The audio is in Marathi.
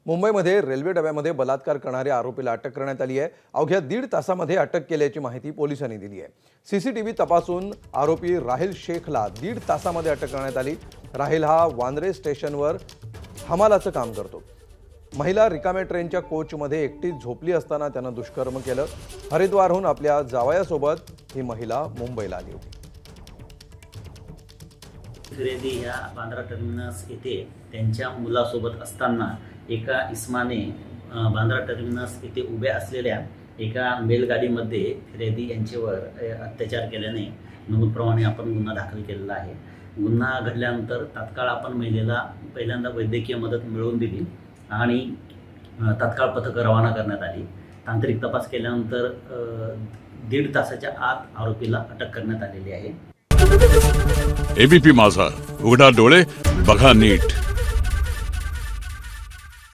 मुंबईमध्ये रेल्वे डब्यामध्ये बलात्कार करणाऱ्या आरोपीला अटक करण्यात आली आहे। अवघ्या 1.5 तासामध्ये अटक केल्याची माहिती पोलिसांनी दिली आहे। सीसीटीव्ही तपासून आरोपी राहिल शेखला 1.5 तासामध्ये अटक करण्यात आली। राहिल हा वांद्रे स्टेशनवर हमालाचं काम करतो। महिला रिकाम्या ट्रेनच्या कोचमध्ये एकटीच झोपली असताना त्यानं दुष्कर्म केलं। हरिद्वारहून आपल्या जावयासोबत ही महिला मुंबईला आली होती। फिर्यादी ह्या बांद्रा टर्मिनस येथे त्यांच्या मुलासोबत असताना एका इस्माने बांद्रा टर्मिनस येथे उभ्या असलेल्या एका बैलगाडीमध्ये फिर्यादी यांच्यावर अत्याचार केल्याने नमूदप्रमाणे आपण गुन्हा दाखल केलेला आहे। गुन्हा घडल्यानंतर तात्काळ आपण महिलेला पहिल्यांदा वैद्यकीय मदत मिळवून दिली आणि तात्काळ पथक रवाना करण्यात आली। तांत्रिक तपास केल्यानंतर 1.5 तासाच्या आत आरोपीला अटक करण्यात आलेली आहे। एबीपी माझा, उघडा डोळे बघा नीट।